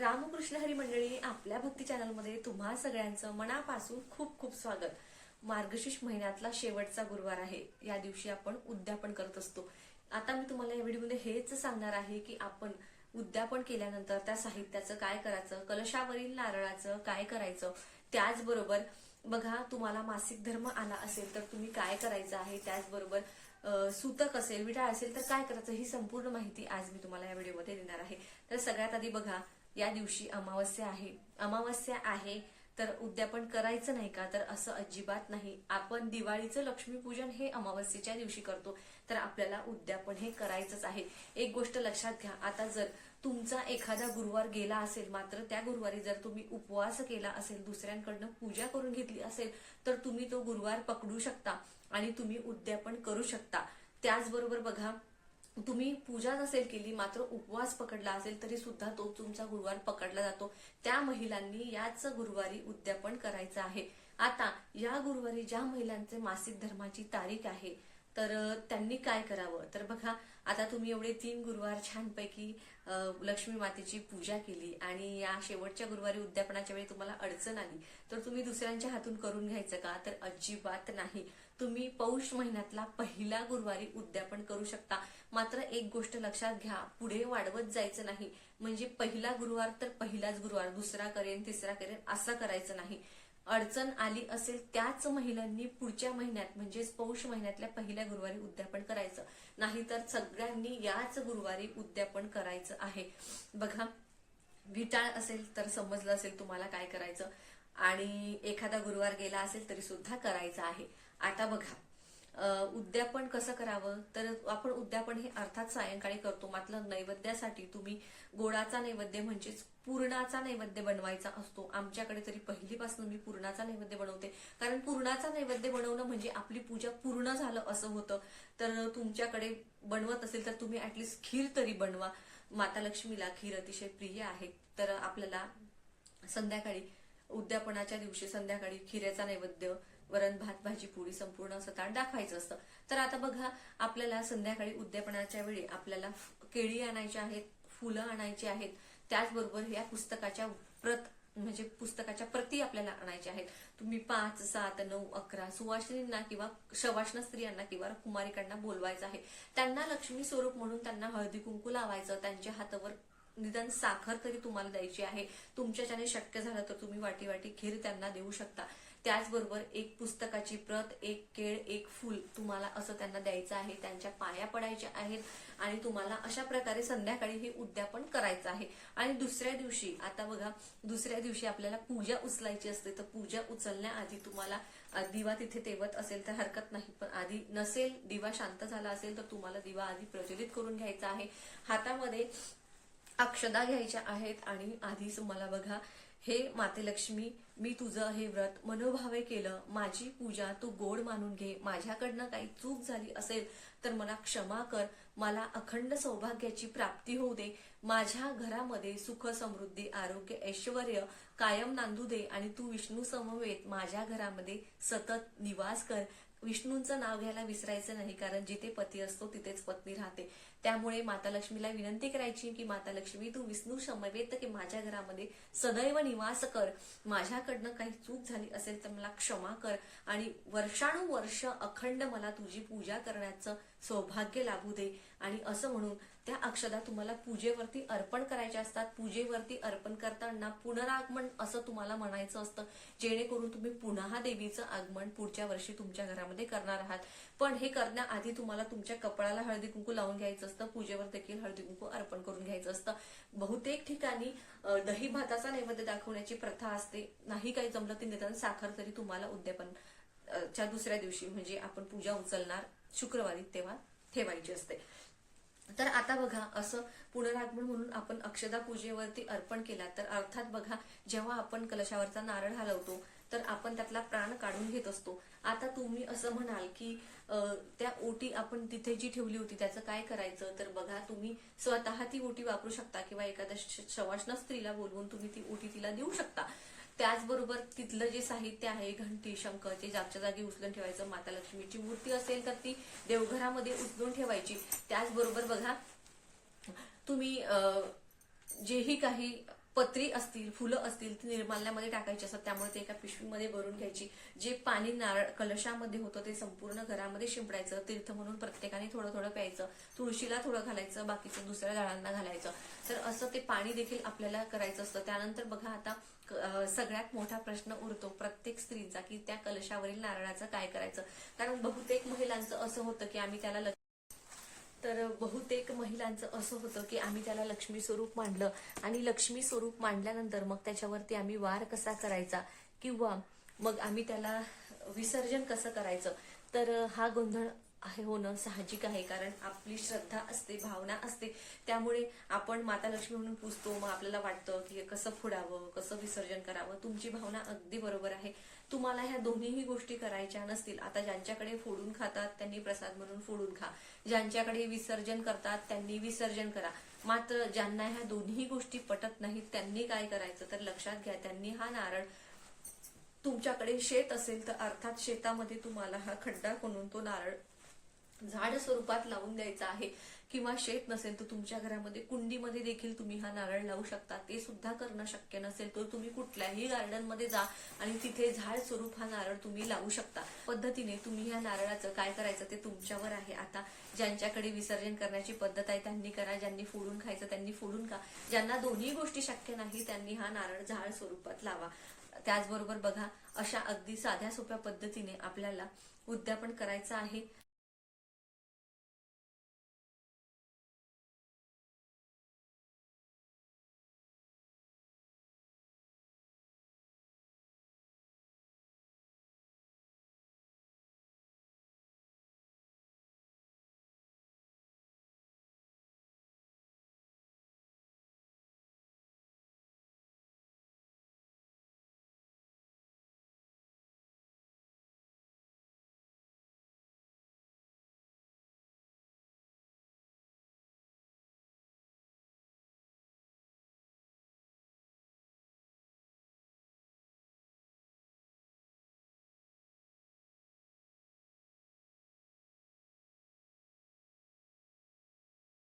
रामकृष्ण हरी मंडळी, आपल्या भक्ती चॅनलमध्ये तुम्हा सगळ्यांचं मनापासून खूप खूप स्वागत. मार्गशीर्ष महिन्यातला शेवटचा गुरुवार आहे. या दिवशी आपण उद्यापन करत असतो. आता मी तुम्हाला या व्हिडिओमध्ये हेच सांगणार आहे की आपण उद्यापन केल्यानंतर त्या साहित्याचं काय करायचं, कलशावरील नारळाचं काय करायचं. त्याचबरोबर बघा, तुम्हाला मासिक धर्म आला असेल तर तुम्ही काय करायचं आहे. त्याचबरोबर सूतक असेल, विटाळ असेल तर काय करायचं, ही संपूर्ण माहिती आज मी तुम्हाला या व्हिडिओमध्ये देणार आहे. तर सगळ्यात आधी बघा, या दिवशी अमावस्या आहे. अमावस्या आहे तर उद्यापन करायचं नाही का, तर असं अजिबात नाही. आपण दिवाळीचं लक्ष्मीपूजन हे अमावस्येच्या दिवशी करतो, तर आपल्याला उद्यापन हे करायचंच आहे. एक गोष्ट लक्षात घ्या, आता जर तुमचा एखादा गुरुवार गेला असेल, मात्र त्या गुरुवारी जर तुम्ही उपवास केला असेल, दुसऱ्यांकडनं पूजा करून घेतली असेल, तर तुम्ही तो गुरुवार पकडू शकता आणि तुम्ही उद्यापन करू शकता. त्याचबरोबर बघा, तुम्ही पूजा नसेल केली मात्र उपवास पकडला असेल तरी सुद्धा तो तुमचा गुरुवार पकडला जातो. त्या महिलांनी याच गुरुवारी उद्यापन करायचं आहे. आता या गुरुवारी ज्या महिलांचे मासिक धर्माची तारीख आहे, तर त्यांनी काय करावं, तर बघा, आता तुम्ही एवढे 3 गुरुवार छानपैकी लक्ष्मी मातेची पूजा केली आणि या शेवटच्या गुरुवारी उद्यापनाच्या वेळी तुम्हाला अडचण आली, तर तुम्ही दुसऱ्यांच्या हातून करून घ्यायचं का, तर अजिबात नाही. तुम्ही पौष महिन्यातला पहिला गुरुवारी उद्यापन करू शकता. मात्र एक गोष्ट लक्षात घ्या, पुढे वाढवत जायचं नाही. म्हणजे पहिला गुरुवार तर पहिलाच गुरुवार, दुसरा करेन तिसरा करेन असं करायचं नाही. अडचण आली असेल त्याच महिलांनी पुढच्या महिन्यात म्हणजेच पौष महिन्यातल्या पहिल्या गुरुवारी उद्यापन करायचं, नाहीतर सगळ्यांनी याच गुरुवारी उद्यापन करायचं आहे. बघा, विटाळ असेल तर समजलं असेल तुम्हाला काय करायचं, आणि एखादा गुरुवार गेला असेल तरी सुद्धा करायचं आहे. आता बघा, उद्यापन कसं करावं, तर आपण उद्यापन हे अर्थात सायंकाळी करतो. मात्र नैवेद्यासाठी तुम्ही गोडाचा नैवेद्य म्हणजेच पुरणाचा नैवेद्य बनवायचा असतो. आमच्याकडे तरी पहिलीपासून मी पुरणाचा नैवेद्य बनवते, कारण पुरणाचा नैवेद्य बनवणं म्हणजे आपली पूजा पूर्ण झालं असं होतं. तर तुमच्याकडे बनवत असेल तर तुम्ही ऍटलिस्ट खीर तरी बनवा. माता लक्ष्मीला खीर अतिशय प्रिय आहे. तर आपल्याला संध्याकाळी, उद्यापनाच्या दिवशी संध्याकाळी खिरेचा नैवेद्य, वरण भात भाजी पोळी संपूर्ण असं ताट दाखवायचं असतं. तर आता बघा, आपल्याला संध्याकाळी उद्यापनाच्या वेळी आपल्याला केळी आणायची आहेत, फुलं आणायची आहेत. त्याचबरोबर या पुस्तकाच्या म्हणजे पुस्तकाच्या प्रती आपल्याला आणायच्या आहेत. तुम्ही 5, 7, 9, 11 सुवासिनींना किंवा शवासना स्त्रियांना किंवा कुमारिकांना बोलवायचं आहे. त्यांना लक्ष्मी स्वरूप म्हणून त्यांना हळदी कुंकू लावायचं. त्यांच्या हातावर निदान साखर तरी तुम्हाला द्यायची आहे. तुमच्याच्याने शक्य झालं तर तुम्ही वाटी वाटी खीर त्यांना देऊ शकता. त्याचबरोबर एक पुस्तकाची प्रत, एक केळ, एक फूल तुम्हाला असं त्यांना द्यायचं आहे. त्यांच्या पाया पडायच्या आहेत आणि तुम्हाला अशा प्रकारे संध्याकाळी हे उद्यापन करायचं आहे. आणि दुसऱ्या दिवशी, आता बघा, दुसऱ्या दिवशी आपल्याला पूजा उचलायची असते. तर पूजा उचलण्याआधी तुम्हाला दिवा तिथे तेवत असेल तर हरकत नाही, पण आधी नसेल, दिवा शांत झाला असेल तर तुम्हाला दिवा आधी प्रज्वलित करून घ्यायचा आहे. हातामध्ये अक्षदा घ्यायच्या आहेत आणि आधी तुम्हाला बघा, हे माते लक्ष्मी, मी तुझं हे व्रत मनोभावे केलं, माझी पूजा तू गोड मानून घे. माझ्याकडनं काही चूक झाली असेल तर मला क्षमा कर. मला अखंड सौभाग्याची प्राप्ती होऊ दे. माझ्या घरामध्ये सुख समृद्धी आरोग्य ऐश्वर्य कायम नांदू दे आणि तू विष्णू समवेत माझ्या घरामध्ये सतत निवास कर. विष्णूंचं नाव घ्यायला विसरायचं नाही, कारण जिथे पती असतो तिथेच पत्नी राहते. त्यामुळे माता लक्ष्मीला विनंती करायची की माता लक्ष्मी, तू विष्णू समवेत की माझ्या घरामध्ये सदैव निवास कर. माझ्याकडनं काही चूक झाली असेल तर मला क्षमा कर आणि वर्षानुवर्ष अखंड मला तुझी पूजा करण्याचं सौभाग्य लाभू दे. आणि असं म्हणून त्या अक्षदा तुम्हाला पूजेवरती अर्पण करायच्या असतात. पूजेवरती अर्पण करताना पुनरागमन असं तुम्हाला म्हणायचं असतं, जेणेकरून तुम्ही पुन्हा देवीचं आगमन पुढच्या वर्षी तुमच्या घरामध्ये करणार आहात. पण हे करण्याआधी तुम्हाला तुमच्या कपाळाला हळदी कुंकू लावून घ्यायचं असतं. पूजेवर देखील हळदी कुंकू अर्पण करून घ्यायचं असतं. बहुतेक ठिकाणी दही भाताचा नैवेद्य दाखवण्याची प्रथा असते. नाही काही जमलं ते निदान साखर तरी तुम्हाला उद्यापन च्या दुसऱ्या दिवशी, म्हणजे आपण पूजा उचलणार शुक्रवारी, तेव्हा ठेवायची असते. तर आता बघा, असं पुनरागमन म्हणून आपण अक्षदा पूजेवरती अर्पण केला तर अर्थात बघा, जेव्हा आपण कलशावरचा नारळ हलवतो तर आपण त्यातला प्राण काढून घेत असतो. आता तुम्ही असं म्हणाल की त्या ओटी आपण तिथे जी ठेवली होती त्याचं काय करायचं, तर बघा, तुम्ही स्वतः ती ओटी वापरू शकता किंवा एखाद्या शवासना स्त्रीला बोलवून तुम्ही ती ओटी तिला देऊ शकता. त्याचबरोबर तिथलं जे साहित्य आहे, घंटी शंख, ते जागच्या जागी उचलून ठेवायचं. माता लक्ष्मीची मूर्ती असेल तर ती देवघरामध्ये उचलून ठेवायची. त्याचबरोबर बघा, तुम्ही जेही काही पत्री असतील, फुलं असतील ती निर्माल्यामध्ये टाकायची असतात, त्यामुळे ते एका पिशवीमध्ये भरून घ्यायची. जे पाणी नारळ कलशामध्ये होतं ते संपूर्ण घरामध्ये शिंपडायचं. तीर्थ म्हणून प्रत्येकाने थोडं थोडं प्यायचं. तुळशीला थोडं घालायचं, बाकीचं दुसऱ्या झाडांना घालायचं. तर असं ते पाणी देखील आपल्याला करायचं असतं. त्यानंतर बघा आता सगळ्यात मोठा प्रश्न उरतो प्रत्येक स्त्रीचा की त्या कलशावरील नारळाचं काय करायचं. कारण बहुतेक महिलांचं असं होतं की आम्ही त्याला लक्ष्मी स्वरूप मांडलं आणि लक्ष्मी स्वरूप मांडल्यानंतर मग त्याच्यावरती आम्ही वार कसा करायचा किंवा मग आम्ही त्याला विसर्जन कसं करायचं. तर हा गोंधळ होणं साहजिक आहे, कारण आपली श्रद्धा असते, भावना असते, त्यामुळे आपण माता लक्ष्मी म्हणून पूजतो. मग आपल्याला वाटतं की कसं फोडावं, कसं विसर्जन करावं. तुमची भावना अगदी बरोबर आहे. तुम्हाला ह्या दोन्हीही गोष्टी करायच्या नसतील, आता ज्यांच्याकडे फोडून खातात त्यांनी प्रसाद म्हणून फोडून खा, ज्यांच्याकडे विसर्जन करतात त्यांनी विसर्जन करा. मात्र ज्यांना ह्या दोन्ही गोष्टी पटत नाहीत त्यांनी काय करायचं, तर लक्षात घ्या, त्यांनी हा नारळ, तुमच्याकडे शेत असेल तर अर्थात शेतामध्ये तुम्हाला हा खड्डा खणून तो नारळ झाड स्वरूपात लावून द्यायचा आहे. किंवा शेत नसेल तर तुमच्या घरामध्ये कुंडीमध्ये देखील तुम्ही हा नारळ लावू शकता. ते सुद्धा करणं शक्य नसेल तर तुम्ही कुठल्याही गार्डन मध्ये जा आणि तिथे झाड स्वरूप हा नारळ तुम्ही लावू शकता. पद्धतीने तुम्ही ह्या नारळाचं काय करायचं ते तुमच्यावर आहे. आता ज्यांच्याकडे विसर्जन करण्याची पद्धत आहे त्यांनी करा, ज्यांनी फोडून खायचं त्यांनी फोडून खा, ज्यांना दोन्ही गोष्टी शक्य नाही त्यांनी हा नारळ झाड स्वरूपात लावा. त्याचबरोबर बघा, अशा अगदी साध्या सोप्या पद्धतीने आपल्याला उद्यापन करायचं आहे.